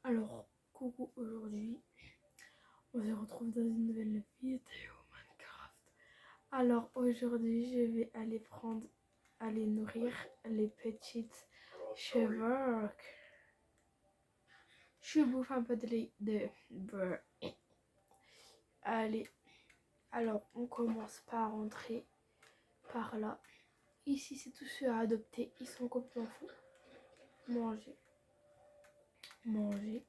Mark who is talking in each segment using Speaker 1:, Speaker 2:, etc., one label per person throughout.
Speaker 1: Alors, coucou, aujourd'hui, on se retrouve dans une nouvelle vidéo Minecraft. Alors, aujourd'hui, je vais aller nourrir les petites chevaux. Je bouffe un peu de lait de beurre. Allez, alors, on commence par rentrer par là. Ici, c'est tous ceux à adopter. Ils sont complètement fous. Manger. Manger.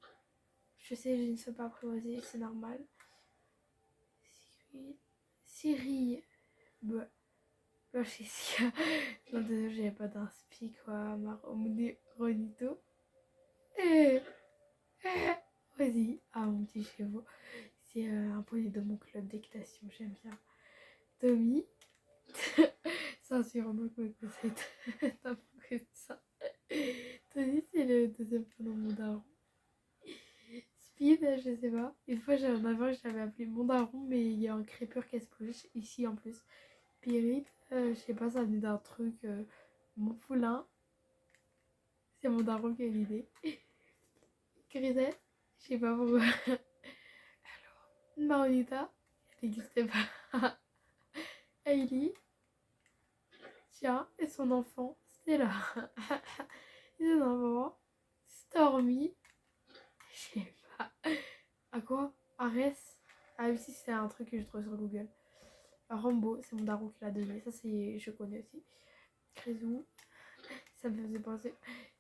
Speaker 1: Je sais, je ne suis pas apprivoisée, c'est normal. Cyril. Bah, Jessica. Non, désolé, j'avais pas d'inspi, quoi. Ronito. Eh, Vas-y. Ah, mon petit chevaux. C'est un poney de mon club d'équitation, j'aime bien. Tommy. C'est un surnom que c'est. T'as compris ça. Tommy, c'est le deuxième prénom de mon daron. Speed, je sais pas. Une fois, j'avais un avant, je l'avais appelé mon daron, mais il y a un crépure qui se pousse ici en plus. Spirit, je sais pas, ça venait d'un truc. Mon poulain, c'est mon daron qui a l'idée. Grisette, je sais pas pourquoi. Maronita, elle n'existait pas. Hailey, tiens, et son enfant, c'est là. Et son enfant, Stormy, je sais pas. À quoi Ares. Ah oui, si, c'est un truc que je trouve sur Google. Rambo, c'est mon daron qui l'a donné. Ça, c'est, je connais aussi. Grisou, ça me faisait penser.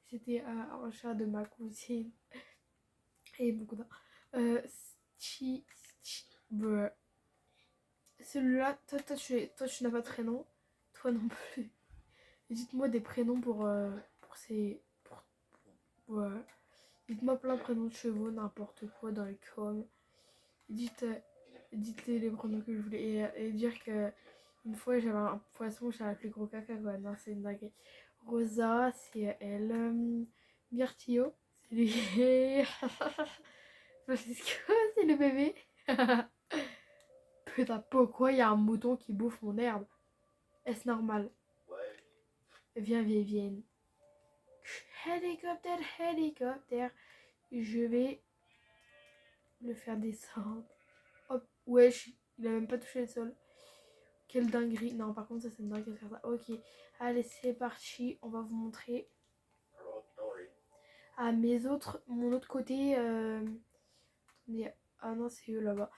Speaker 1: C'était un chat de ma cousine. Et beaucoup d'autres. Celui-là, toi, tu n'as pas de prénom. Toi non plus. Dites-moi des prénoms pour ces. Ouais. Dites-moi plein de prénoms de chevaux, n'importe quoi dans les coms. Dites les prénoms que je voulais. Et dire que une fois j'avais un poisson, j'avais appelé gros caca, quoi. Non, c'est une dinguerie. Rosa, c'est elle. Myrtillo, c'est lui. Francisco, c'est le bébé. Putain, pourquoi il y a un mouton qui bouffe mon herbe? Est-ce normal? Viens, viens. Hélicoptère, hélicoptère. Je vais le faire descendre. Hop, wesh, il a même pas touché le sol. Quelle dinguerie. Non, par contre, ça c'est une dinguerie de faire ça. Ok, allez, c'est parti. On va vous montrer. Ah, mon autre côté. Attendez. Ah non, c'est eux là-bas.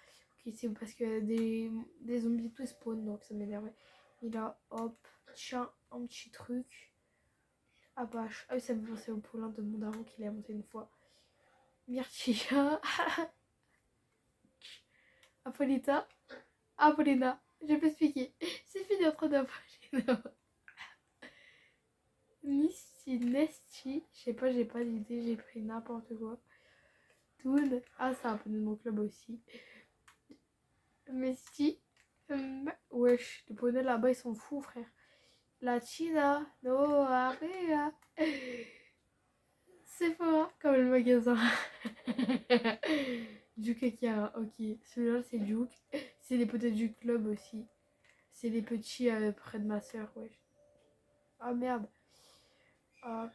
Speaker 1: Ok, c'est parce que des zombies tout spawn, donc ça m'énerve. Et là, hop, tiens, un petit truc. Ah bah, ah oui, ça me pensait au poulain de mon daron qu'il a monté une fois. Myrtilla. Apolita. Apolina. Je peux expliquer. C'est fini entre deux Apolina. Misty, Nesty. Je sais pas, j'ai pas d'idée, j'ai pris n'importe quoi. Toon. Ah, c'est un peu de mon club aussi. Misty. Wesh, les poneys là-bas ils sont fous, frère. La China. No, Area. Sephora, comme le magasin. Duke Akira, ok. Celui-là, c'est Duke. C'est les potes du club aussi. C'est les petits près de ma soeur, wesh. Ah merde. Ah,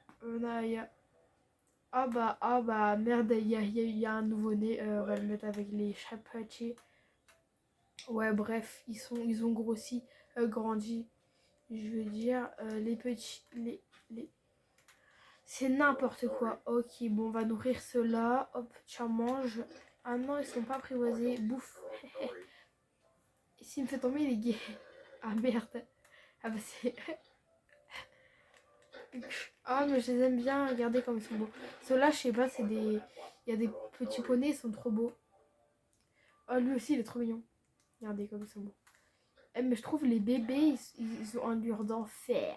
Speaker 1: ah bah, merde, il y a un nouveau-né. On va le mettre avec les chapatis. Ouais, bref, ils ont grossi, grandi. Je veux dire, les petits. C'est n'importe quoi. Ok, bon, on va nourrir ceux-là. Hop, tiens, mange. Ah non, ils sont pas apprivoisés. Bouffe. S'il me fait tomber, il est gay. Ah merde. Ah bah c'est. Ah, mais je les aime bien. Regardez comme ils sont beaux. Ceux-là, je sais pas, c'est des. Il y a des petits poneys, ils sont trop beaux. Oh, lui aussi, il est trop mignon. Regardez comme ils sont beaux. Eh, mais je trouve les bébés, ils ont un allure d'enfer.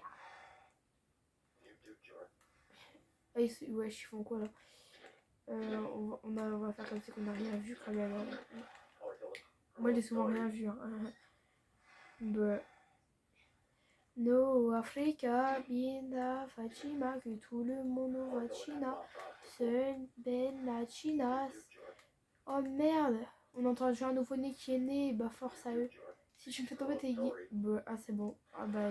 Speaker 1: Ah, ouais, ils font quoi là? On va faire comme si on n'a rien vu quand même. Moi, j'ai souvent rien vu. Hein. Bah. No Africa, Binda, Fatima, que tout le monde voit China. Seul Ben la China. Oh merde, on entend un nouveau-né qui est né, bah force à eux. Si tu me fais tomber, t'es gay. Bah, ah, c'est bon. Ah, bah,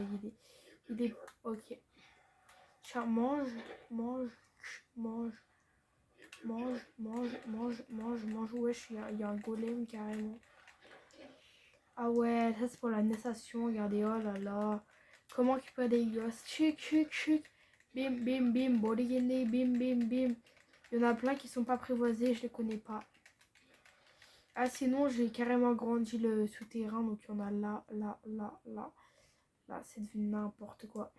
Speaker 1: il est. Ok. Tiens, mange. mange. Wesh, il y a un golem carrément. Ah ouais, ça c'est pour la naissance, regardez, oh là là. Comment récupérer des gosses? Chic. Bim, bim, bim, boligene, bim, bim, bim. Il y en a plein qui sont pas prévoisés, je les connais pas. Ah sinon, j'ai carrément grandi le souterrain, donc il y en a là. Là, c'est devenu n'importe quoi.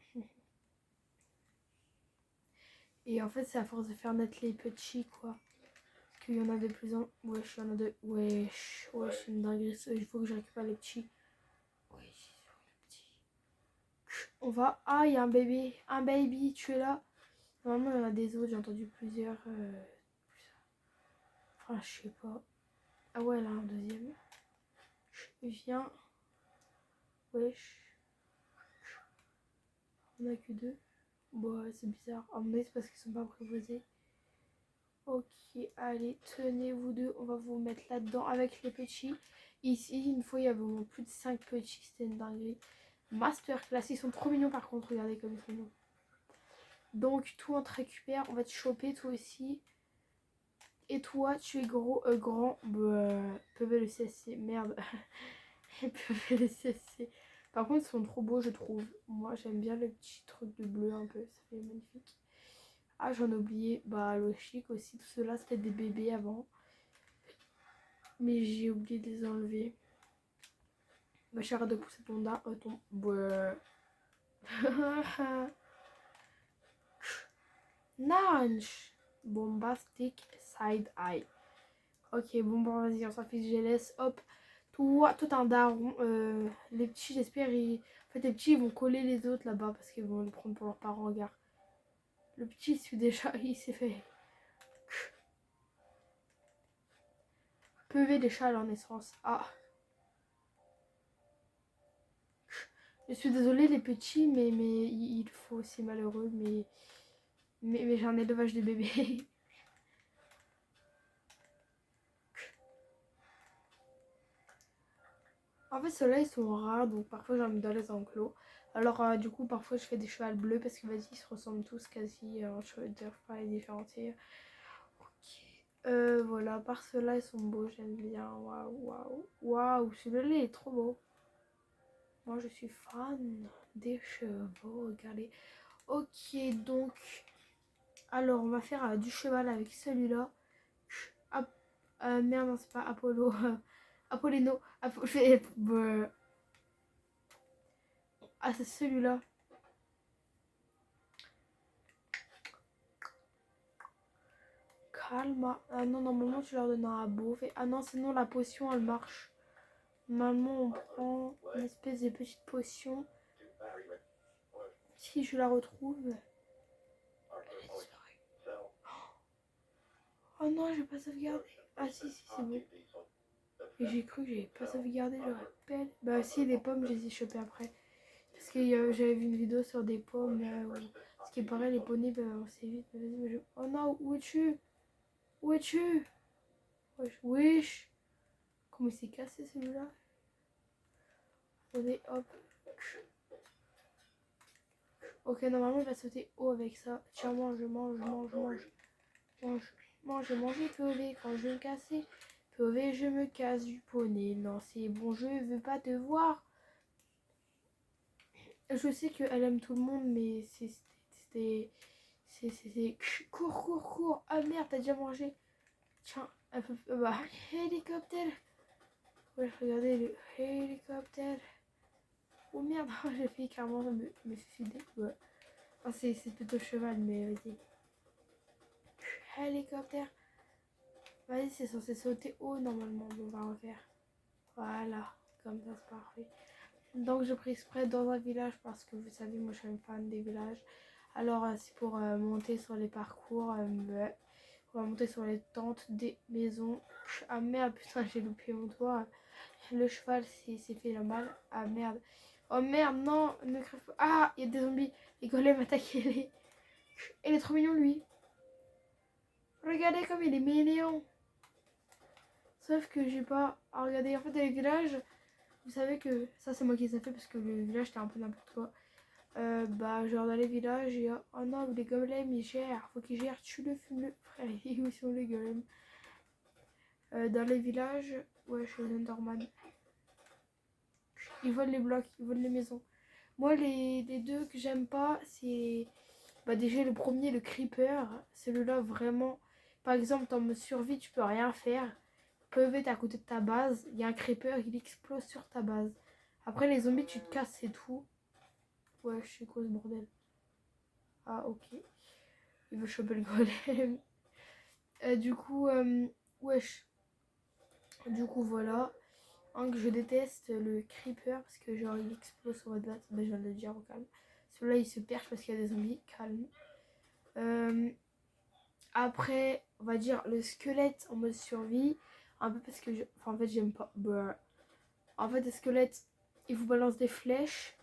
Speaker 1: Et en fait, c'est à force de faire naître les petits, quoi. Parce qu'il y en a de plus en... Wesh, il y en a de... Wesh, c'est une dinguerie. Il faut que je récupère les petits. Wesh, les petits. On va... Ah, il y a un bébé. Un baby, tu es là. Normalement, il y en a des autres. J'ai entendu plusieurs. Enfin, je sais pas. Ah ouais, là, un deuxième. Viens. Wesh. On a que deux. Bon, ouais, c'est bizarre. À mon avis, c'est parce qu'ils sont pas préposés. Ok, allez, tenez vous deux. On va vous mettre là-dedans avec les petits. Ici, une fois, il y avait au moins plus de 5 petits. C'était une dinguerie. Masterclass. Ils sont trop mignons par contre. Regardez comme ils sont mignons. Donc, toi, on te récupère. On va te choper, toi aussi. Et toi, tu es grand. PV le CSC. Merde. PV le CSC. Par contre, ils sont trop beaux, je trouve. Moi, j'aime bien le petit truc de bleu un peu. Ça fait magnifique. Ah, j'en ai oublié. Bah, le chic aussi. Tout cela, c'était des bébés avant. Mais j'ai oublié de les enlever. Bah, j'arrête de pousser ton dard. Ton... Nage. Bombastic side eye. Ok, bon, vas-y, on s'en fiche, je laisse. Hop. Toi, t'es un daron. Les petits, j'espère, en fait, les petits, ils vont coller les autres là-bas parce qu'ils vont les prendre pour leurs parents. Regarde. Le petit, il s'est fait. PV des chats à leur naissance. Ah. Je suis désolée les petits, mais il faut, c'est malheureux, mais j'ai un élevage de bébés. En fait, ceux-là, ils sont rares, donc parfois j'en mets dans les enclos. Alors, du coup, parfois je fais des chevals bleus parce que, vas-y, ils se ressemblent tous quasi en cheveux de pas différenciés. Ok. Voilà, par ceux-là, ils sont beaux, j'aime bien. Waouh, celui-là, il est trop beau. Moi, je suis fan des chevaux, regardez. Ok, donc, alors, on va faire du cheval avec celui-là. Merde, non, c'est pas Apollo. Apollino. Ah, c'est celui-là. Calme. Ah non, normalement, tu leur donnes à bouffer. Ah non, sinon, la potion, elle marche. Normalement, on prend une espèce de petite potion. Si je la retrouve. Oh non, j'ai pas sauvegardé. Ah si, c'est bon. Et j'ai cru que j'avais pas sauvegardé, je rappelle. Bah si, les pommes, je les ai chopées après. Parce que j'avais vu une vidéo sur des pommes. Ce qui paraît, les poneys peuvent avancer vite. Oh non, où es-tu? Où es-tu? Wesh. Comment il s'est cassé celui-là? Attendez, hop. Ok, normalement, il va sauter haut avec ça. Tiens, mange. Manger, POV, quand je vais me casser. POV, je me casse du poney. Non, c'est bon, je veux pas te voir. Je sais qu'elle aime tout le monde, mais c'est... Cours. Ah merde, t'as déjà mangé. Tiens, un peu... Bah, hélicoptère. Ouais, regardez le hélicoptère. Oh merde, j'ai fait carrément me suicider. Ouais. Ah, c'est plutôt cheval, mais vas-y. Hélicoptère. Vas-y, c'est censé sauter haut normalement. Bon, on va refaire. Voilà, comme ça c'est parfait. Donc j'ai pris exprès dans un village parce que vous savez, moi je suis une fan des villages. Alors c'est pour monter sur les parcours. On va monter sur les tentes des maisons. Ah merde, putain, j'ai loupé mon toit. Le cheval s'est fait le mal. Ah merde. Oh merde, non, ne crève pas. Ah, il y a des zombies. Les golems attaquent les... Il est trop mignon lui. Regardez comme il est mignon. Sauf que j'ai pas à regarder. En fait, dans les villages, vous savez que ça c'est moi qui les ai fait parce que le village c'était un peu n'importe quoi. Bah, genre dans les villages, il y a oh non, les golems ils gèrent, faut qu'ils gèrent, tue-le, fume-le. Frère, où sont les golems? Dans les villages, ouais, chez les Enderman. Ils volent les blocs, ils volent les maisons. Moi, les deux que j'aime pas, c'est. Bah, déjà, le premier, le creeper. Celui-là, vraiment. Par exemple, dans mode survie, tu peux rien faire. Peuvent être à côté de ta base. Il y a un creeper, il explose sur ta base. Après, les zombies, tu te casses, c'est tout. Ouais, je sais quoi ce bordel. Ah, ok. Il veut choper le golem. Du coup, wesh. Du coup, voilà. Un que je déteste, le creeper, parce que genre il explose sur votre base. Ben, je viens de le dire au calme. Celui-là, il se perche parce qu'il y a des zombies. Calme. Après, on va dire le squelette en mode survie. Un peu parce que enfin, en fait, j'aime pas. Bah, en fait, le squelette, ils vous balancent des flèches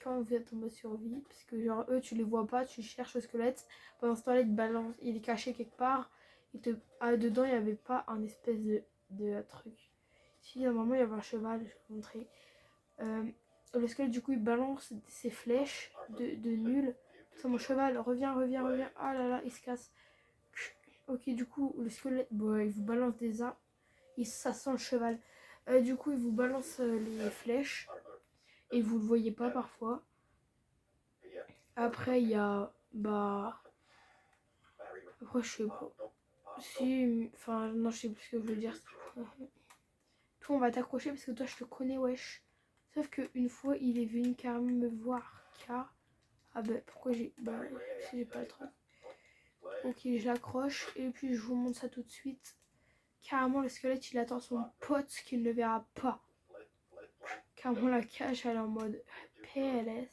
Speaker 1: quand vous êtes en mode survie. Parce que genre, eux, tu les vois pas, tu cherches le squelette. Pendant ce temps-là, il est caché quelque part. Dedans, il n'y avait pas un espèce de truc. Si, normalement, il y avait un cheval, je vais vous montrer. Le squelette, du coup, il balance ses flèches de nul. C'est mon cheval, reviens, reviens, reviens. Ah là là, il se casse. Ok, du coup, le squelette, bon, il vous balance des armes. Ça sent le cheval. Du coup, il vous balance les flèches. Et vous le voyez pas parfois. Après, il y a. Bah. Après, je sais pas. Si. Enfin, non, je sais plus ce que je veux dire. Toi, on va t'accrocher parce que toi, je te connais, wesh. Sauf qu'une fois, il est venu carrément me voir. Car. Ah bah, pourquoi j'ai. Bah, si j'ai pas le truc. Ok, je l'accroche. Et puis, je vous montre ça tout de suite. Carrément, le squelette, il attend son pote qu'il ne verra pas. Carrément, la cage, elle est en mode PLS.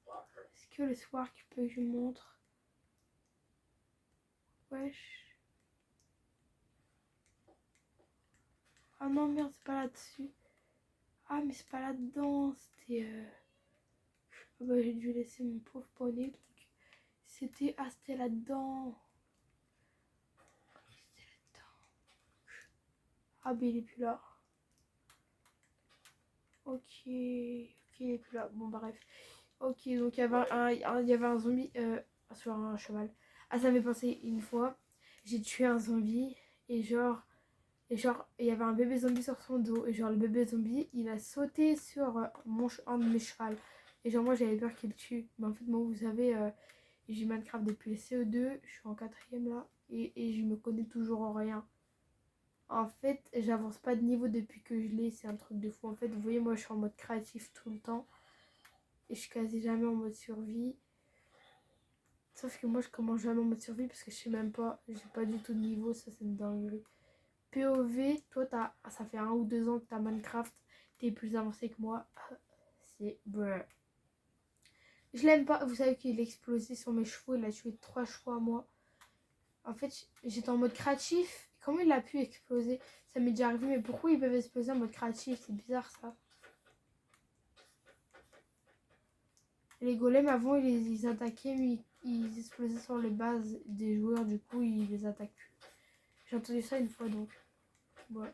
Speaker 1: Est-ce que le soir, tu peux que je montre? Wesh. Ah non, merde, c'est pas là-dessus. Ah, mais c'est pas là-dedans. C'était. Ah bah, j'ai dû laisser mon pauvre poney. Donc, c'était. Ah, c'était là-dedans. C'était là-dedans. Ah, bah, il est plus là. Ok. Ok, il est plus là. Bon, bref. Ok, donc il y avait un zombie sur un cheval. Ah, ça m'est passé une fois. J'ai tué un zombie et genre, il y avait un bébé zombie sur son dos. Et genre, le bébé zombie, il a sauté sur un de mes chevals. Et genre, moi, j'avais peur qu'il le tue. Mais en fait, moi, vous savez, j'ai Minecraft depuis le CE2. Je suis en quatrième là. Et je me connais toujours en rien. En fait, j'avance pas de niveau depuis que je l'ai. C'est un truc de fou. En fait, vous voyez, moi, je suis en mode créatif tout le temps. Et je suis quasi jamais en mode survie. Sauf que moi je commence jamais en mode survie parce que je sais même pas, j'ai pas du tout de niveau, ça c'est une dinguerie. POV, toi ça fait 1 ou 2 ans que t'as Minecraft, t'es plus avancé que moi. C'est brr. Je l'aime pas, vous savez qu'il a explosé sur mes chevaux, il a tué 3 chevaux à moi. En fait, j'étais en mode créatif, comment il a pu exploser? Ça m'est déjà arrivé, mais pourquoi ils peuvent exploser en mode créatif? C'est bizarre ça. Les golems avant ils attaquaient, mais ils explosaient sur les bases des joueurs, du coup ils les attaquent plus. J'ai entendu ça une fois donc. Ouais.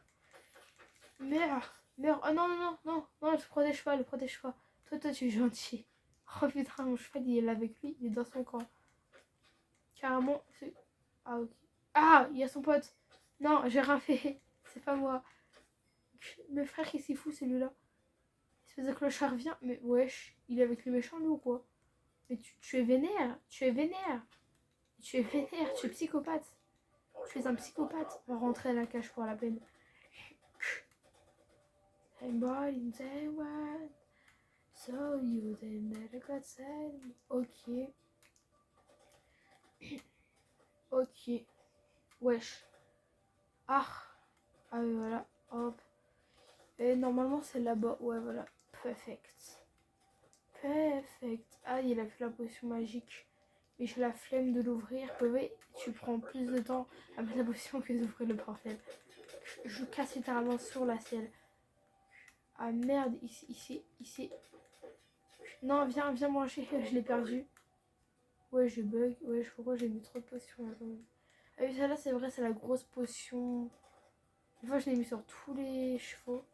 Speaker 1: Merde, merde. Oh non, non, non, non, non, le protège pas, le protège pas. Toi, tu es gentil. Oh putain, mon cheval il est là avec lui, il est dans son camp. Carrément, c'est. Ah, ok. Ah, il y a son pote. Non, j'ai rien fait. C'est pas moi. Mais frère, il s'est fou celui-là. Espèce de clochard vient. Mais wesh, il est avec les méchants lui ou quoi? Mais tu es vénère, tu es vénère. Tu es vénère, tu es psychopathe. Tu es un psychopathe. On va rentrer à la cage pour la peine. I'm born in Taiwan. So you they never got said. Ok. Ok. Wesh. Ah. Ah oui, voilà. Hop. Et normalement c'est là-bas. Ouais, voilà. Perfect. Perfect. Ah, il a fait la potion magique. Mais j'ai la flemme de l'ouvrir. Oui, tu prends plus de temps à mettre la potion que d'ouvrir le portail. Je casse littéralement sur la selle. Ah merde, ici. Non, viens manger. Je l'ai perdu. Ouais, je bug. Ouais, pourquoi j'ai mis trop de potions là quand même. Ah oui, celle-là, c'est vrai, c'est la grosse potion. Une fois, je l'ai mis sur tous les chevaux.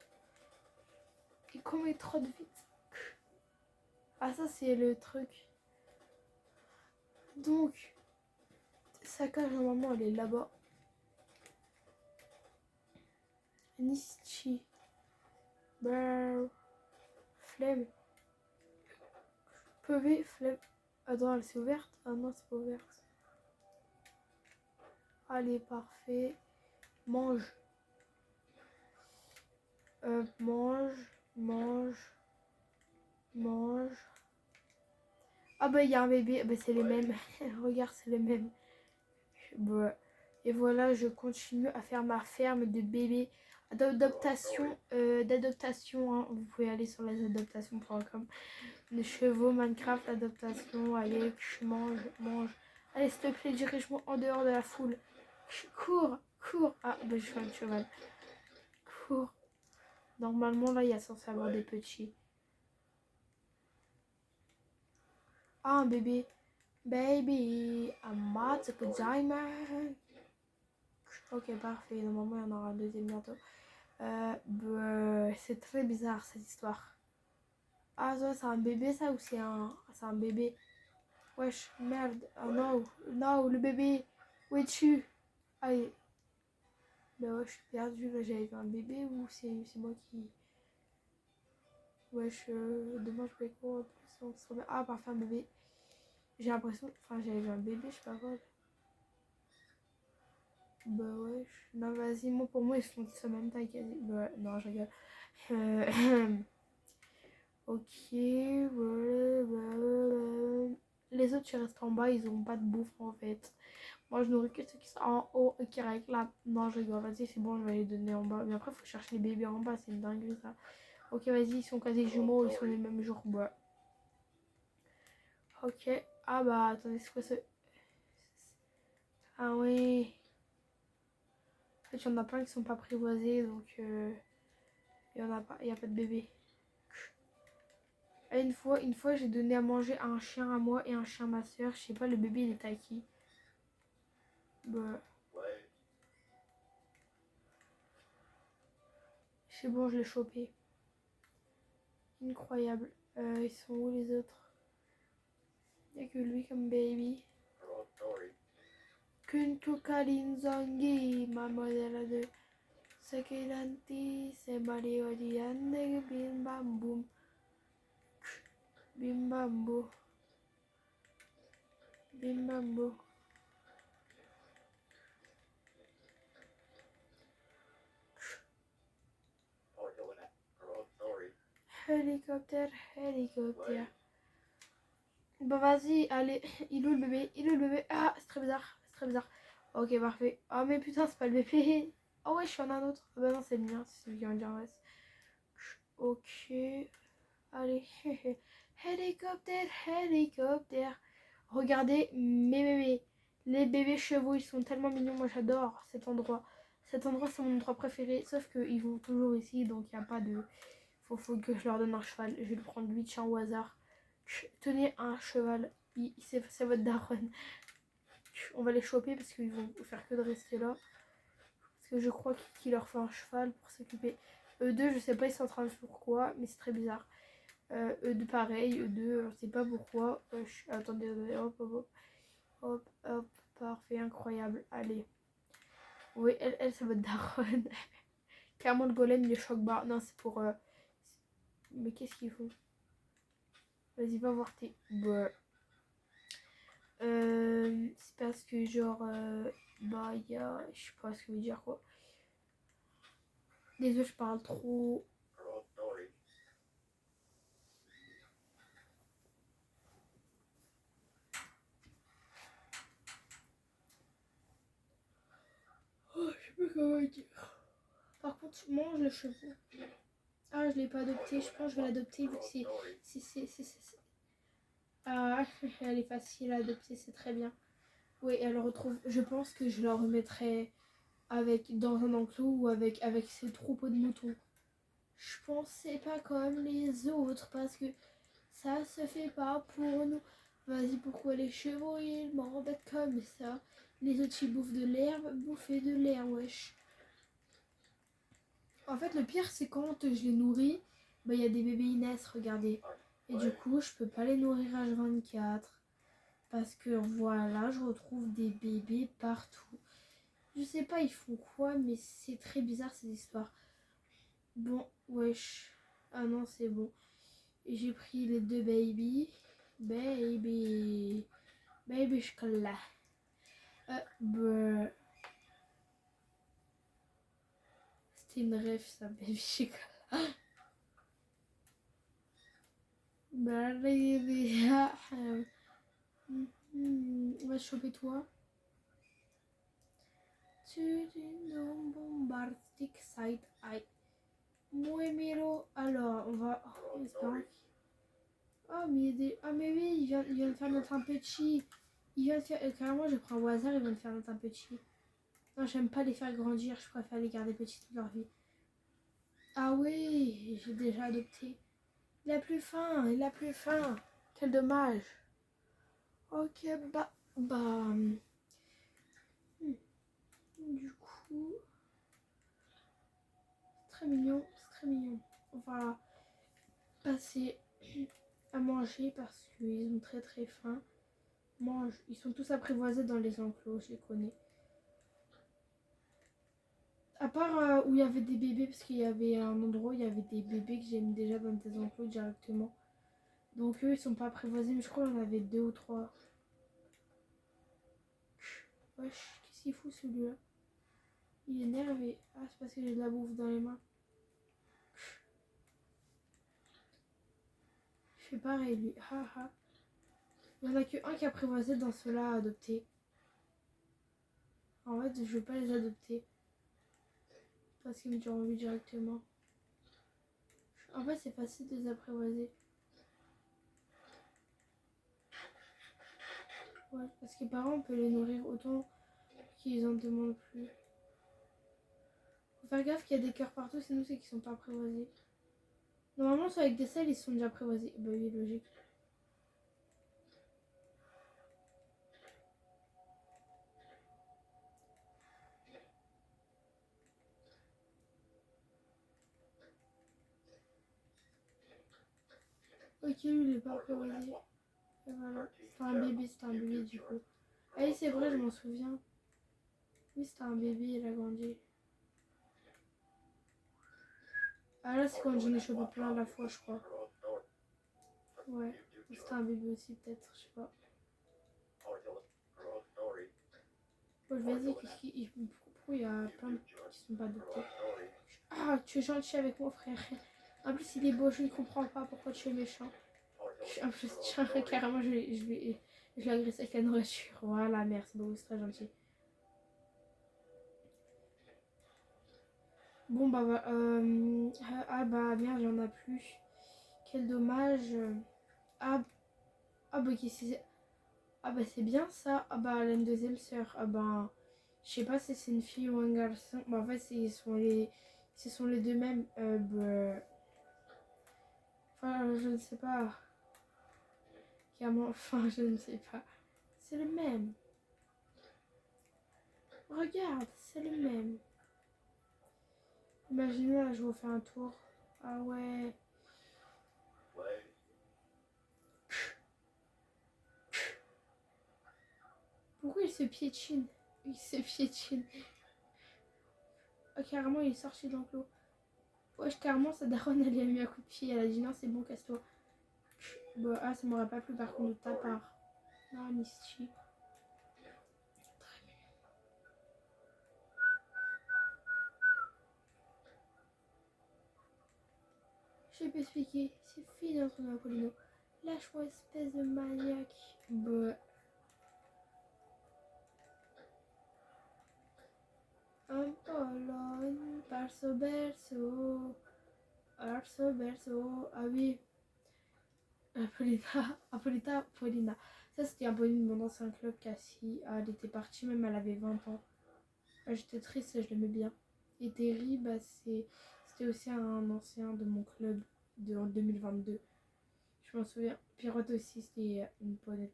Speaker 1: Et comment il trotte vite. Ah, ça, c'est le truc. Donc, sa cage, normalement, elle est là-bas. Nischi. Brrr. Flemme. PV, flemme. Attends, elle s'est ouverte? Ah non, c'est pas ouverte. Allez, parfait. Mange. Mange. Mange. Mange. Ah bah il y a un bébé, bah, c'est les mêmes. Regarde, c'est les mêmes. Bah, et voilà, je continue à faire ma ferme de bébés d'adoptation. Hein. Vous pouvez aller sur lesadoptations.com. Les chevaux, Minecraft, adaptation. Allez, mange, mange. Allez, s'il te plaît, dirige-moi en dehors de la foule. Cours, cours. Ah, bah je fais un cheval. Cours. Normalement, là, il y a censé avoir des petits. Ah, un bébé. Baby, I'm about to put diamond. Ok, parfait. Normalement, il y en aura un deuxième bientôt. C'est très bizarre cette histoire. Ah, ça, c'est un bébé, ça, ou c'est un bébé? Wesh, merde. Oh non, non, le bébé. Où es-tu? Aïe. Bah ouais, je suis perdue. Là, j'avais vu un bébé ou c'est moi qui. Wesh, dommage, je vais quoi en plus. Ah, parfait, un bébé. J'ai l'impression. Enfin, j'avais vu un bébé, je sais pas quoi. Bah ouais, non vas-y, moi pour moi ils sont tous en même taille quasi. Bah, non, je rigole. Ok, les autres qui restent en bas, ils ont pas de bouffe en fait. Moi je nourris que ceux qui sont en haut et qui réclament. Non, je rigole, vas-y, c'est bon, je vais les donner en bas. Mais après, faut chercher les bébés en bas, c'est une dinguerie ça. Ok, vas-y, ils sont quasi jumeaux, ils sont les mêmes jours. Bah. Ok, ah bah attendez, c'est quoi ce. Ah oui. En fait, il y en a plein qui sont pas apprivoisés donc. Il y a pas de bébé. Et une fois j'ai donné à manger à un chien à moi et un chien à ma soeur. Je sais pas, le bébé il était à qui? Bah. C'est bon, je l'ai chopé. Incroyable. Ils sont où les autres? Il n'y a que lui comme baby. Kuntu Kalinzongi, ma modèle de Sekilanti, c'est Mario Diane, bim bam boum. Bim bam boum. Bim bam boum. Hélicoptère, hélicoptère. Bah vas-y, allez, il est où le bébé? Il est où le bébé? Ah, c'est très bizarre, c'est très bizarre. Ok, parfait. Oh mais putain, c'est pas le bébé. Oh ouais, je suis en un autre. Ah bah non, c'est le mien, c'est celui qui en dit en reste. Ok, allez. Hélicoptère, hélicoptère. Regardez mes bébés. Les bébés chevaux, ils sont tellement mignons. Moi, j'adore cet endroit. Cet endroit, c'est mon endroit préféré. Sauf qu'ils vont toujours ici, donc il n'y a pas de... Faut que je leur donne un cheval. Je vais le prendre 8 chiens au hasard. Tenez un cheval. C'est votre daronne. On va les choper parce qu'ils vont faire que de rester là. Parce que je crois qu'il leur faut un cheval pour s'occuper. Eux deux, je sais pas, ils sont en train de faire quoi, mais c'est très bizarre. Eux deux, pareil. Eux deux, je sais pas pourquoi. Attendez, hop, hop, hop. Hop, hop. Parfait, incroyable. Allez. Oui, elle c'est votre daronne. Clairement, le golem, il est choc bar. Non, c'est pour. Mais qu'est-ce qu'ils font? Vas-y, va voir tes. Bah. C'est parce que genre bah il y a, je sais pas ce que je veux dire quoi. Désolé, je parle trop. Oh, je sais pas comment dire. Par contre, mange le cheveu. Ah, je l'ai pas adopté. Je pense que je vais l'adopter vu que c'est. Ah, elle est facile à adopter, c'est très bien. Oui, elle retrouve. Je pense que je la remettrai dans un enclos ou avec ses troupeaux de moutons. Je pensais pas comme les autres parce que ça se fait pas pour nous. Vas-y, pourquoi les chevaux ils m'embêtent comme ça? Les autres ils bouffent de l'herbe, bouffer de l'herbe, wesh. En fait, le pire c'est quand je les nourris, bah il y a des bébés ils naissent, regardez. Et du coup, je peux pas les nourrir H24. Parce que voilà, je retrouve des bébés partout. Je sais pas ils font quoi, mais c'est très bizarre ces histoires. Bon, wesh. Ah non, c'est bon. J'ai pris les deux baby. Baby chocolat. Bah. C'était une rêve ça, baby chocolat. Bah, baby. On va choper toi. Tu bombastic side eye. Muemiro. Alors, on va. Oh, j'espère. Oh, mais, ah, mais oui, il vient de faire notre un petit. Il vient de faire. Carrément, je prends au hasard, il vient de faire notre un petit. Non, j'aime pas les faire grandir, je préfère les garder petits toute leur vie. Ah oui, j'ai déjà adopté. Il a plus faim, il a plus faim. Quel dommage. Ok, bah. Du coup. C'est très mignon, c'est très mignon. On va passer à manger parce qu'ils ont très très faim. Mange. Ils sont tous apprivoisés dans les enclos, je les connais. À part où il y avait des bébés, parce qu'il y avait un endroit où il y avait des bébés que j'ai mis déjà dans des enclos directement. Donc eux, ils sont pas apprivoisés, mais je crois qu'il y en avait 2 ou 3. Wesh, qu'est-ce qu'il fout celui-là? Il est énervé. Ah, c'est parce que j'ai de la bouffe dans les mains. Je fais pareil, lui. Ha. Il n'y en a qu'un qui est apprivoisé dans ceux-là à adopter. En fait, je veux pas les adopter. Parce qu'ils me tirent envie directement. En fait, c'est facile de les apprivoiser. Ouais, parce que par exemple, on peut les nourrir autant qu'ils en demandent plus. Faut faire gaffe qu'il y a des cœurs partout, sinon c'est qu'ils sont pas apprivoisés. Normalement, soit avec des selles, ils sont déjà apprivoisés. Bah oui, logique. Ok, lui, il est pas apprivoisé. Et voilà. C'était un bébé du coup. Ah oui, c'est vrai, je m'en souviens. Oui, c'était un bébé, il a grandi. Ah là, c'est quand j'en ai chopé plein à la fois, je crois. Ouais. C'était un bébé aussi, peut-être, je sais pas. Bon, vas-y, pourquoi il y a plein de qui sont pas adoptés? Ah, tu es gentil avec mon frère. En plus, il est beau, je ne comprends pas pourquoi tu es méchant. En plus, tiens, carrément, je vais agresser avec la nourriture. Voilà, merci beaucoup, c'est très gentil. Bon, ah bah merde, il n'y en a plus. Quel dommage. Ah, bah, ah bah c'est bien ça. Ah bah, elle a une deuxième sœur. Ah bah, je sais pas si c'est une fille ou un garçon. Bah en fait, ce sont les deux mêmes. Enfin, je ne sais pas. Enfin, je ne sais pas. C'est le même. Regarde, c'est le même. Imaginez là, je vous fais un tour. Ah ouais. Pourquoi il se piétine? Il se piétine. Ah, carrément, il est sorti de l'enclos. Wesh, carrément, sa daronne, elle lui a mis un coup de pied. Elle a dit non, c'est bon, casse-toi. Bon, ah, ça m'aurait pas plu par contre de ta part. Non, Misty. Je peux expliquer. C'est fini d'entrer dans Apollino. Lâche-moi, espèce de maniaque. Bah. Un Pologne, perso berso. Arso berso. Ah oui. Paulina. Ça, c'était Apolline, mon ancien club, Cassie. Ah, elle était partie, même elle avait 20 ans. Ah, j'étais triste, je l'aimais bien. Et Terry, bah, c'était aussi un ancien de mon club en 2022. Je m'en souviens. Pirotte aussi, c'était une ponette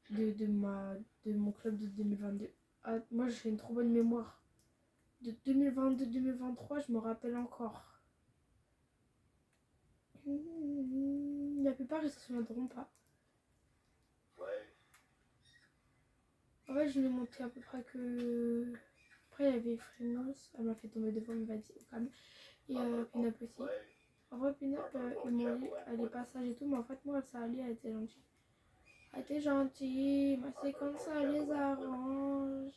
Speaker 1: de mon club de 2022. Ah, moi, j'ai une trop bonne mémoire. De 2022-2023, je me rappelle encore. La plupart, ils se souviendront pas. En fait, je l'ai monté à peu près que... Après, il y avait Frimos. Elle m'a fait tomber devant, elle m'a dit au calme. Et Pinap aussi. En vrai, Pinap, ils m'ont dit, elle est pas sage et tout. Mais en fait, moi, ça allait, elle était gentille. Elle était gentille. Mais c'est comme ça, elle les arrange.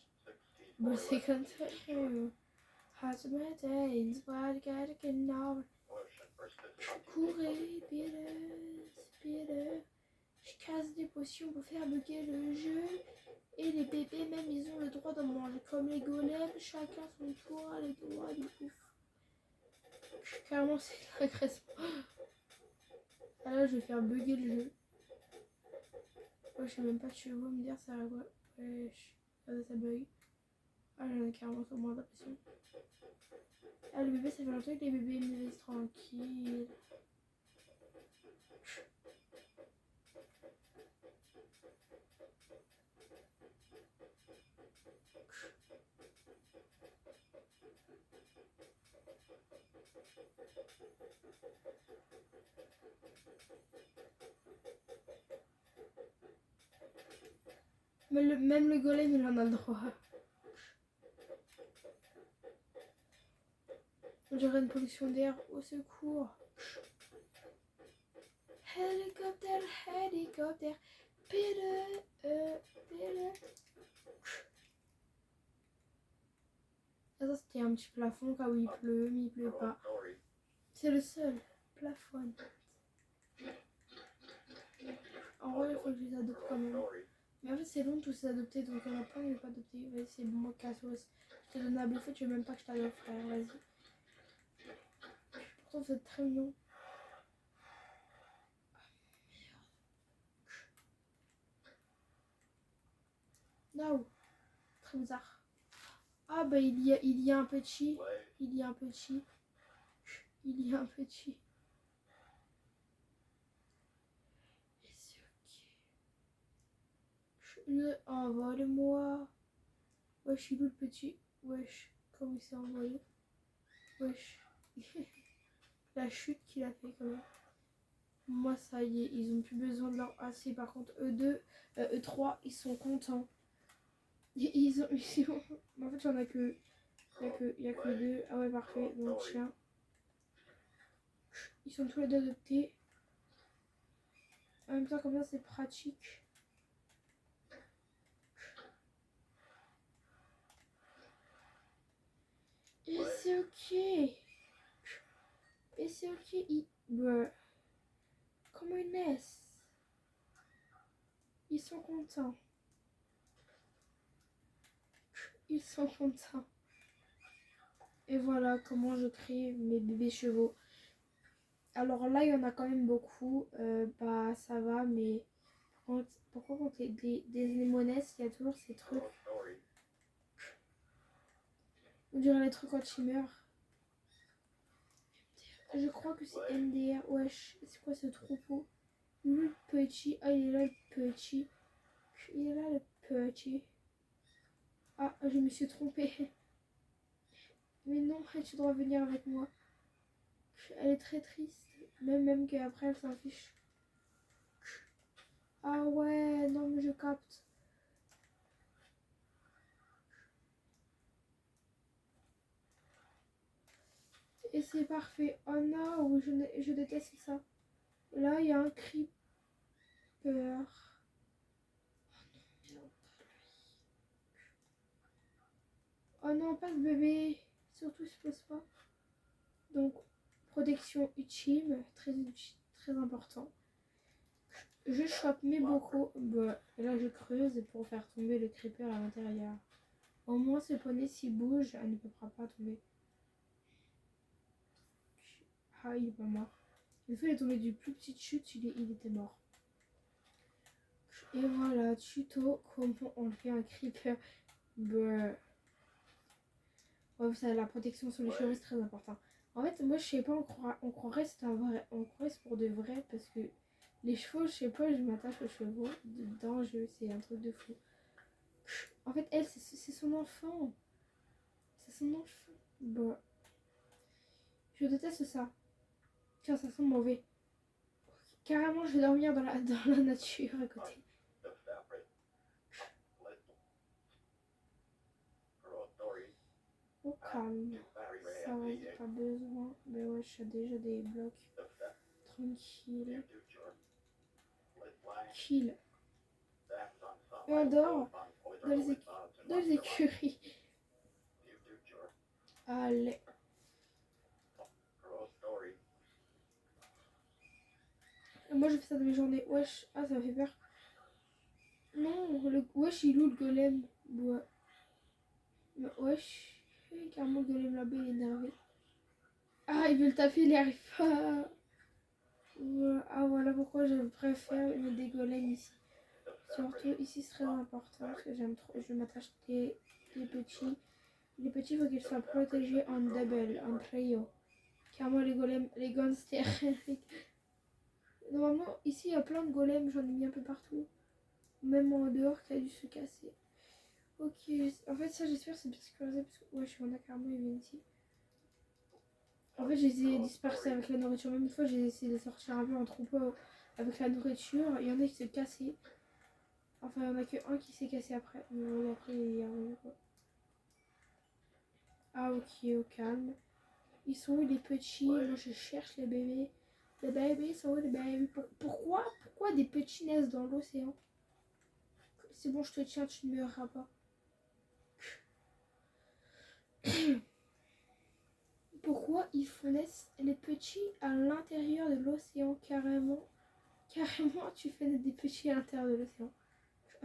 Speaker 1: Mais c'est comme ça. Courez, bitte. Je casse des potions pour faire bugger le jeu. Et les bébés, même, ils ont le droit de manger comme les golems. Chacun son tour, les droits du bouffe. Carrément, c'est l'agression. Ah là, je vais faire bugger le jeu. Ouais, je sais même pas, tu veux me dire ça va quoi. Wesh, ça bug. Ah, j'en ai carrément sur moi l'impression. Ah, le bébé, ça fait longtemps que les bébés me laissent tranquille. Mais même le golem, il en a le droit. On dirait une pollution d'air. Au secours. Hélicoptère, hélicoptère. Bitte. Ça, c'était un petit plafond, cas où il pleut, mais il pleut pas. C'est le seul plafond. En vrai, il faut que je les adopte quand même. Mais en fait, c'est long tous ces adoptés, donc il y en a plein que je vais pas adopter. Vas-y, c'est bon, moi, Cassos. Je t'ai donné à bouffer, tu veux même pas que je t'adopte, frère. Vas-y. Pourtant, vous êtes très mignon. No. Très bizarre. Ah, bah, il y a un petit. Il y a un petit. Il y a un petit. Et c'est ok. Envole-moi. Wesh, il est où le petit? Wesh, comment il s'est envolé? Wesh. La chute qu'il a fait quand même. Moi, ça y est, ils ont plus besoin de leur AC. Par contre, eux 3, ils sont contents. Ils ont. En fait, j'en ai que. Il y a que deux. Ah ouais, parfait. Donc, chien. Ils sont tous les deux adoptés. En même temps, comme ça, c'est pratique. Et c'est ok. Et c'est ok. Comment ils naissent? Ils sont contents. Ils sont contents. Et voilà comment je crée mes bébés chevaux. Alors là, il y en a quand même beaucoup. Bah, ça va, mais pourquoi quand des anémonesses, il y a toujours ces trucs. On dirait les trucs quand ils meurent. Je crois que c'est MDR. Wesh, c'est quoi ce troupeau? Le petit. Ah, il est là, le petit. Il est là, le petit. Ah, je me suis trompée. Mais non, tu dois venir avec moi. Elle est très triste. Même qu'après, elle s'en fiche. Ah ouais, non, mais je capte. Et c'est parfait. Oh non, je déteste ça. Là, il y a un creeper. Oh non, pas ce bébé. Surtout, il se pose pas. Donc, protection ultime, très important. Je chope mes bocaux. Bah, là, je creuse pour faire tomber le creeper à l'intérieur. Au moins, ce poney, s'il bouge, elle ne pourra pas tomber. Ah, il est pas mort. Une fois, il est tombé du plus petit chute, il était mort. Et voilà, tuto, comment on fait un creeper. Bah. Ouais, ça, la protection sur les cheveux, c'est très important. En fait, moi, je sais pas, on croirait c'est un vrai, on croirait c'est pour de vrai, parce que les chevaux, je sais pas, je m'attache aux chevaux d'un jeu, c'est un truc de fou. En fait, elle, c'est son enfant. C'est son enfant. Bah, je déteste ça. Tiens, ça sent mauvais. Carrément, je vais dormir dans la nature à côté. Au calme. Ça va, j'ai pas besoin. Mais ouais, j'ai déjà des blocs. Tranquille. Chill. Et on dort dans les écuries. Allez. Et moi, je fais ça dans mes journées. Wesh. Ah, ça me fait peur. Non, wesh, il est où le golem? Ouais. Mais wesh. Carrément, le golem là-bas, il est énervé. Ah, il veut le taper, il n'y arrive pas. Ouais. Ah, voilà pourquoi je préfère mettre des golems ici. Surtout ici, c'est très important parce que j'aime trop. Je m'attache les petits. Les petits, il faut qu'ils soient protégés en double, en trio. Carrément, les golems, les gonsters. Normalement, ici, il y a plein de golems, j'en ai mis un peu partout. Même en dehors, qui a dû se casser. Ok, en fait, ça, j'espère, c'est bien sécurisé parce que, ouais, je suis en a carrément, ils viennent ici. En fait, je les ai dispersés avec la nourriture. Même une fois, j'ai essayé de sortir un peu en troupeau avec la nourriture. Il y en a qui s'est cassé. Enfin, il n'y en a qu'un qui s'est cassé après. Mais après, il y a rien, quoi. Ah, ok, au calme. Ils sont où les petits? Moi, je cherche les bébés. Les bébés sont où les bébés? Pourquoi des petits naissent dans l'océan? C'est bon, je te tiens, tu ne meureras pas. Pourquoi ils naissent les petits à l'intérieur de l'océan? Carrément, tu fais naître des petits à l'intérieur de l'océan.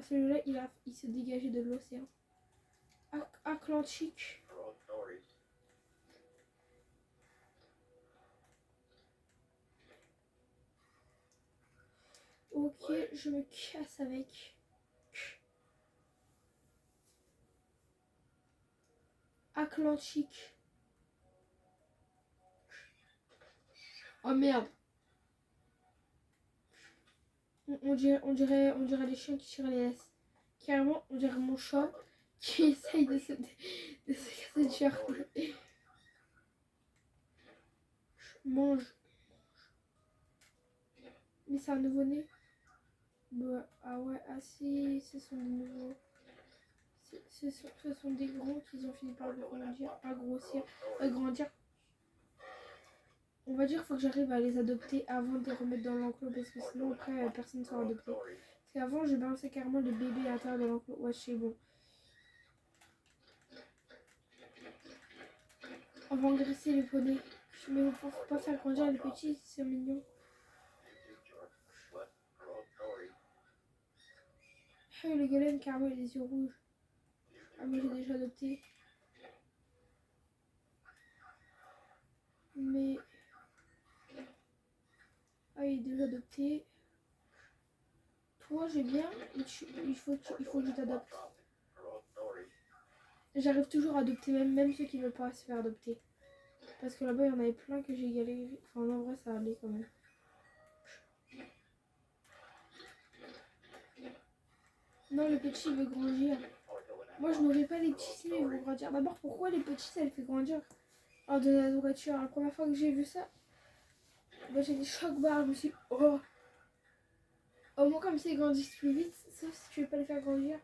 Speaker 1: Celui-là, il se dégageait de l'océan Atlantique. Ok, je me casse avec. Atlantique. Oh merde. On dirait les chiens qui tirent les laisses. Carrément, on dirait mon chat qui essaye de se casser le cœur. Mange. Mais c'est un nouveau-né. Bah, ah ouais, ah si, ce sont des nouveaux. Ce sont des gros qui ont fini par grandir, à grossir, à grandir. On va dire qu'il faut que j'arrive à les adopter avant de les remettre dans l'enclos parce que sinon après personne ne sera adopté. Parce qu'avant j'ai balancé carrément les bébés à l'intérieur de l'enclos. Ouais, c'est bon. On va engraisser les poneys. Mais il ne faut pas faire grandir les petits, c'est mignon. Ah, le golem carrément il a les yeux rouges. Ah mais j'ai déjà adopté. Mais... ah il est déjà adopté. Toi j'ai bien, il faut que je t'adopte. J'arrive toujours à adopter même ceux qui ne veulent pas se faire adopter. Parce que là-bas il y en avait plein que j'ai galéré. Enfin en vrai ça allait quand même. Non, le petit il veut grandir. Moi je nourris pas les petits sinon ils vont grandir. D'abord pourquoi les petits ça les fait grandir? Alors de la nourriture, la première fois que j'ai vu ça, bah, j'ai des chocs barres, je me suis dit, oh. Au moins comme ça ils grandissent plus vite, sauf si tu veux pas les faire grandir.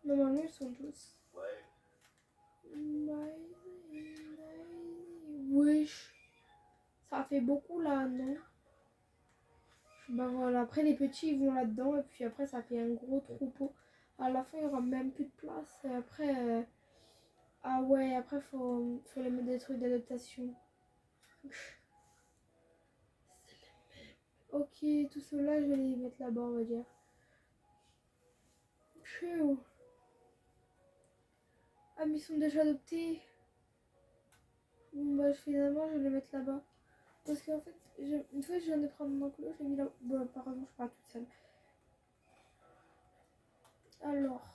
Speaker 1: Normalement ils sont tous. Wesh. Ça fait beaucoup là, non? Bah voilà, après les petits ils vont là-dedans et puis après ça fait un gros troupeau. À la fin il y aura même plus de place et après... ah ouais, après faut les mettre des trucs d'adaptation. Ok, tout cela je vais les mettre là-bas on va dire. Phew. Ah mais ils sont déjà adoptés. Bon bah finalement je vais les mettre là-bas. Parce qu'en fait, une fois je viens de prendre mon enclos, je l'ai mis là. Bon apparemment je parle toute seule. Alors.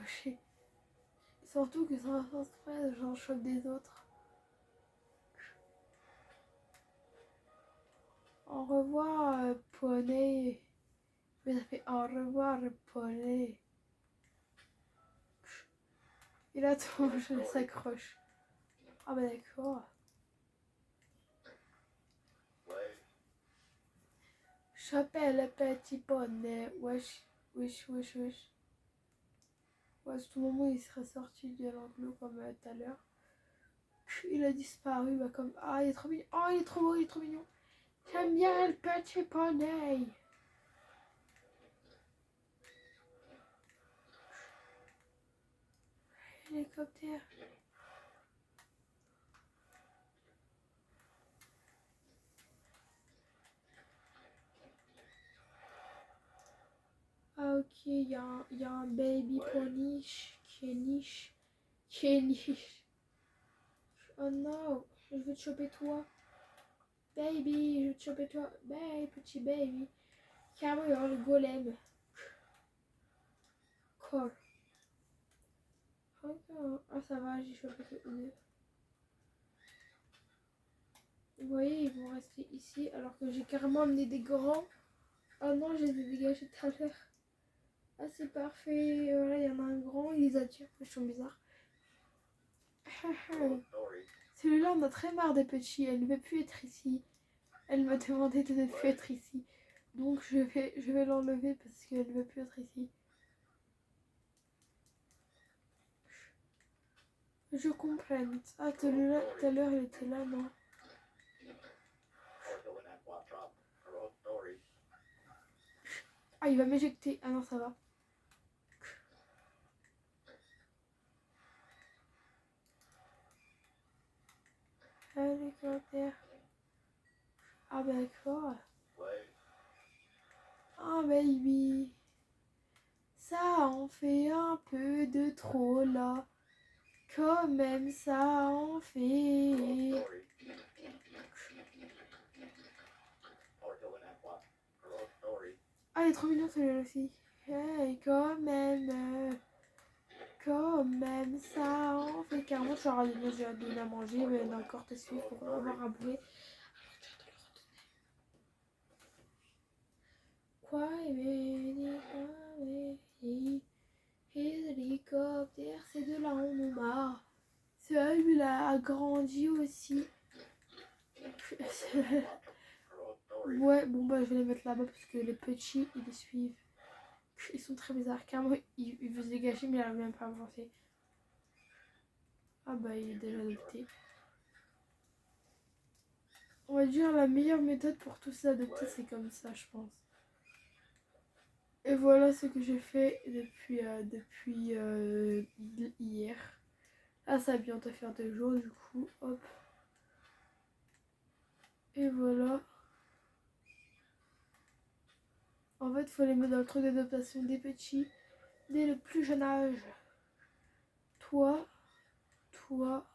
Speaker 1: accrocher. Surtout que sans faire exprès, j'en chope des autres. Au revoir, poney. Mais ça fait au revoir, poney. Et là, je s'accroche. Ah bah d'accord. Chopez le petit poney. Wesh, wesh, wesh, wesh. Ouais, à tout moment, il serait sorti de l'enclos comme tout à l'heure. Il a disparu, bah comme... Ah, il est trop mignon. Oh, il est trop beau, il est trop mignon. J'aime bien le petit poney. Hélicoptère. Ah ok, il y a un baby poniche qui est niche. Qui est niche. Oh non, je veux te choper toi. Baby, je veux te choper toi. Baby, petit baby. Carrément, il y aura le golem. Quoi? Ah ça va, j'ai chopé que deux. Vous voyez, ils vont rester ici alors que j'ai carrément amené des grands. Oh non, je les ai dégagés tout à l'heure. Ah c'est parfait. Voilà, il y en a un grand, il les attire. Ils sont bizarres. Celui-là, on a très marre des petits. Elle ne veut plus être ici. Elle m'a demandé de ne plus être ici. Donc je vais l'enlever parce qu'elle ne veut plus être ici. Je comprends. Ah, tout à l'heure, il était là, non? Ah, il va m'éjecter. Ah non, ça va. Hélicoptère. Ah bah d'accord. Ah baby. Ça en fait un peu de trop là. Quand même ça en fait. Ah il est trop mignon celui-là aussi. Hey, quand même ça en fait. Carrément je leur ai donné à manger, mais elle a encore te suivre pour avoir à bouffer. Quoi hélicoptère, ces deux-là en ont marre. Celui-là a grandi aussi. Ouais, bon bah je vais les mettre là-bas parce que les petits, ils les suivent. Ils sont très bizarres. Carrément, il veut se dégager mais il n'arrive même pas à avancer. Ah bah il est déjà adopté. On va dire la meilleure méthode pour tous adopter, c'est comme ça, je pense. Et voilà ce que j'ai fait depuis hier. Ah, ça va bientôt faire 2 jours du coup. Hop. Et voilà. En fait, il faut les mettre dans le truc d'adaptation des petits dès le plus jeune âge. Toi, toi,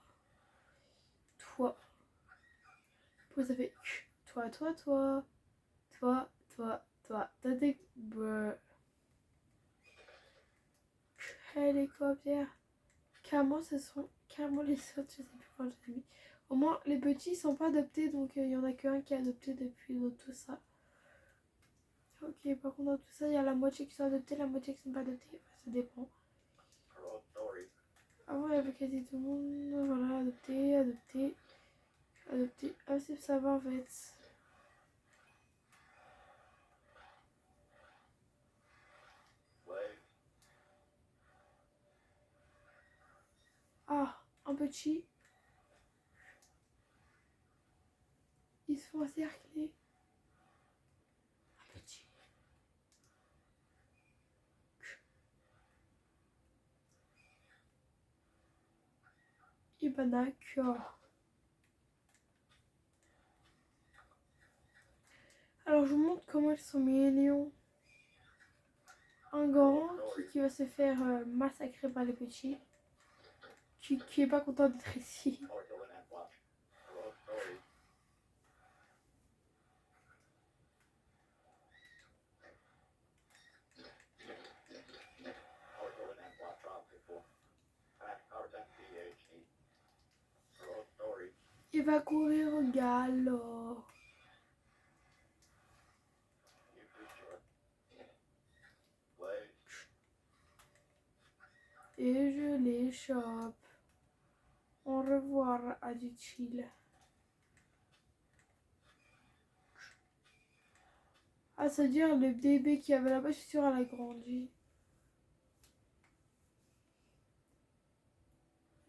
Speaker 1: toi. Puis ça fait toi, toi, toi, toi, toi, toi. T'as des... Hélicoptère. Carrément, ce sont carrément les autres, je sais plus quand je les ai mis. Au moins, les petits sont pas adoptés, donc il y en a qu'un qui est adopté depuis tout ça. Ok, par contre, dans tout ça, il y a la moitié qui sont adoptés, la moitié qui sont pas adoptés. Ça dépend. Avant, il y avait quasi tout le monde. Voilà, adopté, adopté, adopté. Ah, c'est ça va en fait. Ah, un petit. Ils se font encercler. Un petit. Et ben d'accord. Alors, je vous montre comment ils sont mignons. Un grand qui va se faire massacrer par les petits. Qui est pas content d'être ici. va courir au galop. Et je les chope. Au revoir, a dit Chill. Ah, c'est-à-dire le bébé qui avait là-bas, je suis sûre, elle a grandi.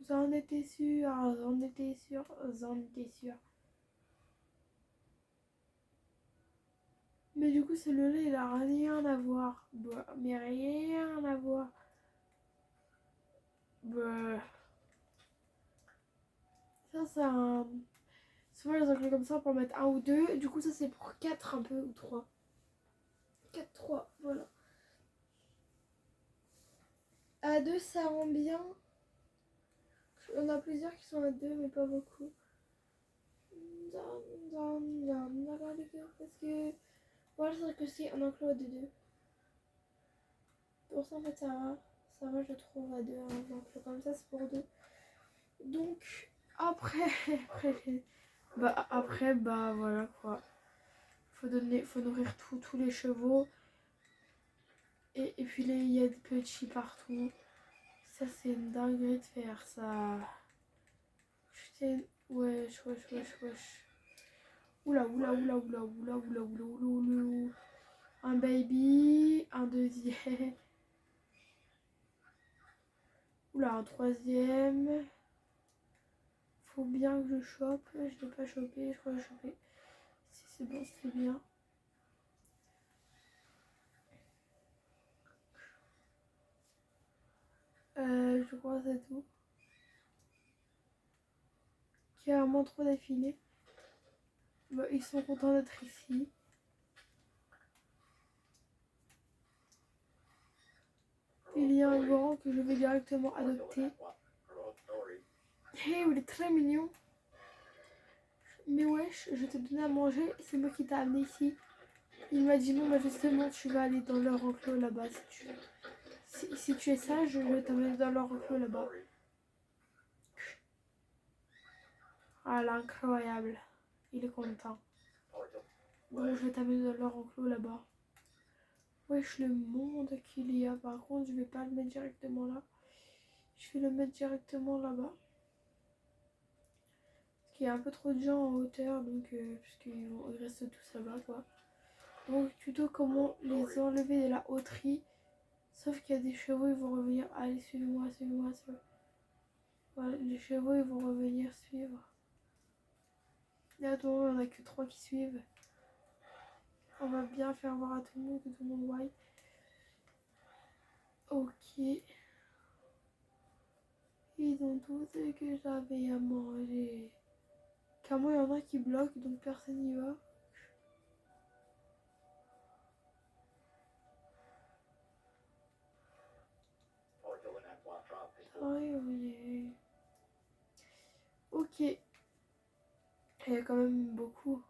Speaker 1: J'en étais sûre, j'en étais sûre, j'en étais sûre. Mais du coup, celui-là, il a rien à voir. Bah, mais rien à voir. Bah. Ça, c'est un... Souvent, les enclos comme ça, on peut en mettre un ou deux. Du coup, ça, c'est pour 4 un peu, ou 3. 4, 3, voilà. À 2, ça rend bien. On a plusieurs qui sont à 2, mais pas beaucoup. D'accord, parce que... Voilà, c'est vrai que c'est un enclos à 2. Pour ça, en fait, ça va. Ça va, je trouve, à 2. Un enclos comme ça, c'est pour 2. Donc, après... après, voilà, quoi. Faut nourrir tous les chevaux. Et puis, il y a des petits partout. Ça, c'est une dinguerie de faire ça. Putain, wesh. Oula. Un baby, un deuxième. Oula, un troisième. Faut bien que je chope. Je l'ai pas chopé, je crois que j'ai chopé. Si c'est bon, c'est bien. Je crois que c'est tout. Carrément trop d'affilée. Bah, ils sont contents d'être ici. Il y a un grand que je vais directement adopter. Hey, il est très mignon. Mais wesh, je t'ai donné à manger, c'est moi qui t'ai amené ici. Il m'a dit non, mais justement, tu vas aller dans leur enclos là-bas. Si tu es sage, je vais t'amener dans leur enclos là-bas. Ah, l'incroyable. Il est content. Donc, je vais t'amener dans leur enclos là-bas. Wesh, le monde qu'il y a. Par contre, je vais pas le mettre directement là. Je vais le mettre directement là-bas. Parce qu'il y a un peu trop de gens en hauteur, donc puisqu'ils restent tous là-bas, quoi. Donc, tuto comment les enlever de la hauterie. Sauf qu'il y a des chevaux, ils vont revenir. Allez, suivez-moi. Voilà, les chevaux, ils vont revenir suivre. Et à tout le monde, il n'y en a que 3 qui suivent. On va bien faire voir à tout le monde que tout le monde voit. Ok. Ils ont tout ce que j'avais à manger. Car moi, il y en a qui bloquent, donc personne n'y va. Oui. Ok. Il y a quand même beaucoup.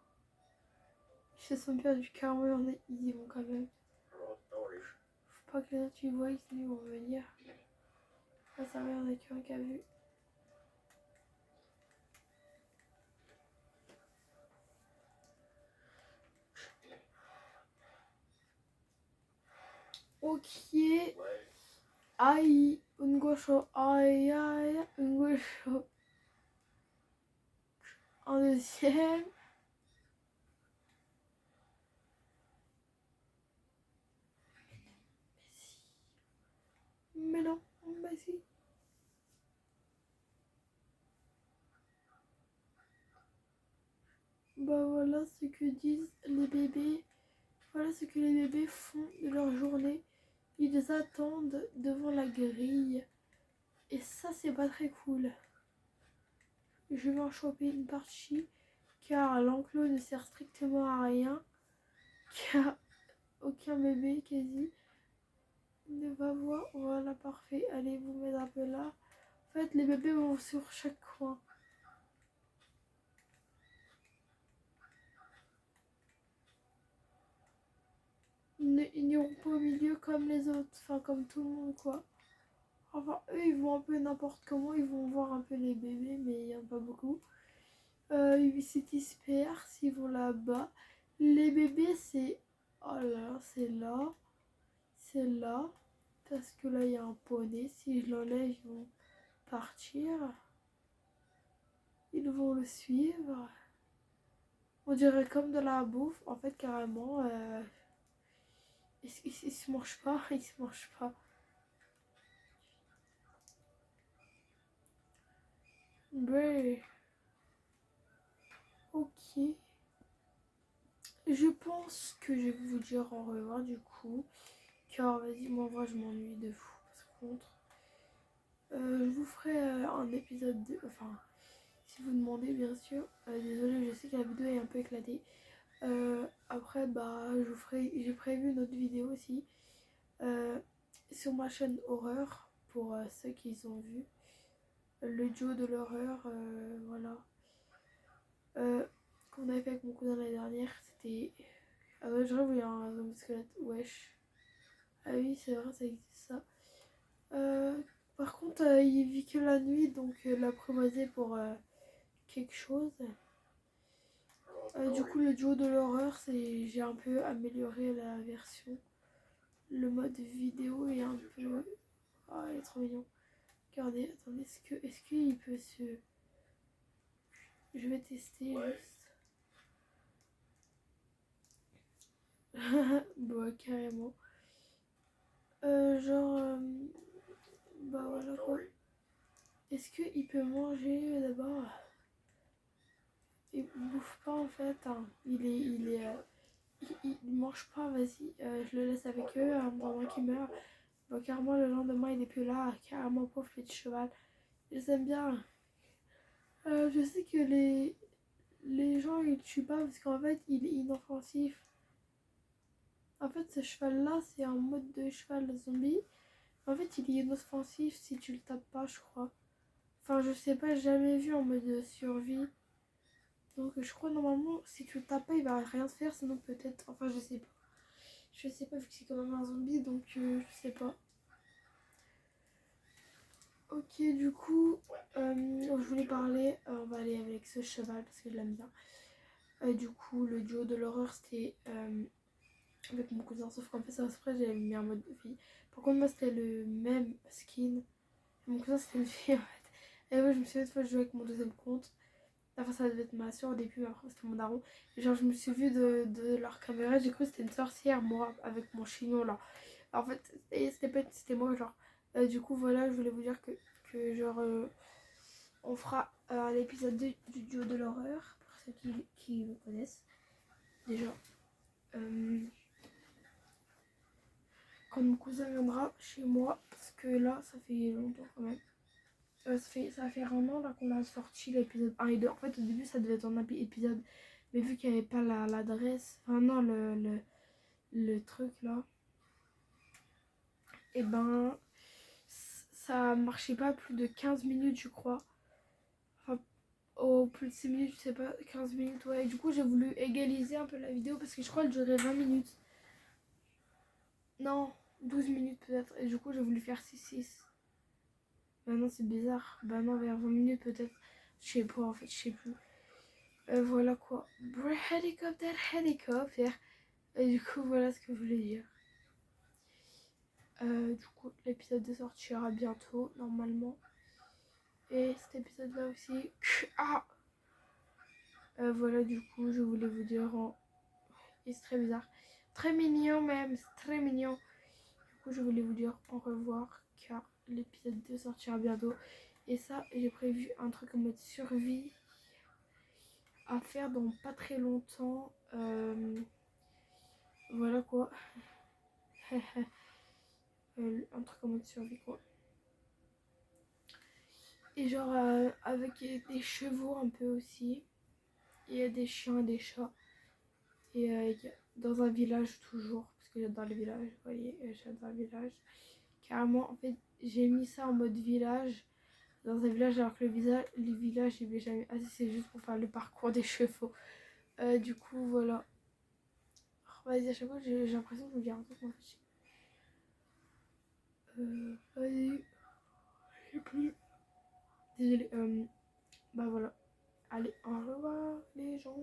Speaker 1: Ils se sont perdus, car moi, il y en a, ils y vont quand même. Faut pas que les autres, tu vois, ils vont venir. Ça sert à rien, il y en a qu'un qui a vu. Ok. Aïe, un gaucho. Aïe, un gaucho. Un deuxième. Mais non, bah si. Bah voilà ce que disent les bébés. Voilà ce que les bébés font de leur journée. Ils attendent devant la grille. Et ça, c'est pas très cool. Je vais en choper une partie. Car l'enclos ne sert strictement à rien. Car aucun bébé quasi ne va voir. Voilà, parfait. Allez, vous mettez un peu là. En fait, les bébés vont sur chaque coin. Ils n'iront pas au milieu comme les autres. Enfin, comme tout le monde, quoi. Enfin, eux, ils vont un peu n'importe comment. Ils vont voir un peu les bébés, mais il n'y en a pas beaucoup. Cities Perse, ils vont là-bas. Les bébés, c'est... Oh là, c'est là. C'est là. Parce que là, il y a un poney. Si je l'enlève, ils vont partir. Ils vont le suivre. On dirait comme de la bouffe. En fait, carrément, ils se mangent pas. Ils se mangent pas. Ouais. Ok. Je pense que je vais vous dire au revoir du coup. Car vas-y, moi en vrai je m'ennuie de fou. Par contre, je vous ferai un épisode de... Enfin, si vous demandez bien sûr. Désolée, je sais que la vidéo est un peu éclatée. Après, bah, je vous ferai... J'ai prévu une autre vidéo aussi. Sur ma chaîne horreur. Pour ceux qui ont vu. Le duo de l'horreur. Voilà. Qu'on avait fait avec mon cousin l'année dernière. C'était... Ah ouais, j'aurais voulu un zombie squelette. Wesh. Ah oui, c'est vrai, ça existe ça. Euh, Par contre, il vit que la nuit, donc l'apprivoiser pour quelque chose. Du coup, le duo de l'horreur, c'est j'ai un peu amélioré la version. Le mode vidéo est un peu... Oh, il est trop mignon. Regardez, attendez, est-ce qu'il peut se... Je vais tester juste. Bah, carrément. Genre... bah voilà quoi. Est-ce qu'il peut manger d'abord? Il bouffe pas en fait, hein. Il mange pas, vas-y, je le laisse avec eux pendant qu'il meurt. Bon, carrément le lendemain il est plus là, carrément pauvre petit cheval. Je les aime bien. Je sais que les gens ils le tuent pas parce qu'en fait il est inoffensif. En fait ce cheval là c'est un mode de cheval zombie. En fait il est inoffensif si tu le tapes pas je crois. Enfin je sais pas, j'ai jamais vu en mode survie. Donc je crois normalement si tu le tapes pas il va rien se faire sinon peut-être, enfin je sais pas. Je sais pas vu que c'est quand même un zombie donc je sais pas. Ok du coup je voulais parler, on va aller avec ce cheval parce que je l'aime bien. Du coup le duo de l'horreur c'était avec mon cousin sauf qu'en fait ça après j'avais mis un mode de fille. Par contre moi c'était le même skin. Mon cousin c'était une fille en fait. Et moi je me suis fait une fois jouer avec mon deuxième compte. Enfin ça devait être ma soeur au début mais après c'était mon daron. Et genre je me suis vue de leur caméra, j'ai cru que c'était une sorcière moi avec mon chignon là. En fait c'était pas c'était moi genre. Du coup voilà je voulais vous dire que genre on fera l'épisode 2 du duo de l'horreur pour ceux qui me connaissent. Déjà quand mon cousin viendra chez moi parce que là ça fait longtemps quand même. Ça va faire un an là qu'on a sorti l'épisode 1 et 2. En fait au début ça devait être un épisode mais vu qu'il n'y avait pas l'adresse, enfin non le truc là, et ben ça marchait pas plus de 15 minutes je crois. Enfin au plus de 6 minutes je sais pas, 15 minutes ouais. Et du coup j'ai voulu égaliser un peu la vidéo parce que je crois qu'elle durait 20 minutes. Non, 12 minutes peut-être. Et du coup j'ai voulu faire 6-6. Bah non c'est bizarre. Bah non vers 20 minutes peut-être. Je sais pas en fait, je sais plus. Voilà quoi. Helicopter, helicopter. Et du coup, voilà ce que je voulais dire. Du coup, l'épisode 2 sortira bientôt, normalement. Et cet épisode-là aussi. Ah voilà, du coup, je voulais vous dire. Et c'est très bizarre. Très mignon, même. C'est très mignon. Du coup, je voulais vous dire au revoir. Car l'épisode 2 sortira bientôt. Et ça, j'ai prévu un truc en mode survie à faire dans pas très longtemps. Voilà quoi. Un truc en mode survie quoi. Et genre avec des chevaux un peu aussi. Il y a des chiens et des chats. Et dans un village toujours. Parce que j'adore les villages. Vous voyez, j'adore les villages. Carrément, en fait, j'ai mis ça en mode village. Dans un village alors que le village, il vais jamais. Ah, c'est juste pour faire le parcours des chevaux. Du coup, voilà. Oh, vas-y, à chaque fois, j'ai l'impression que je vous dis un truc. Vas-y. Je sais plus. Désolée. Bah voilà. Allez, au revoir les gens.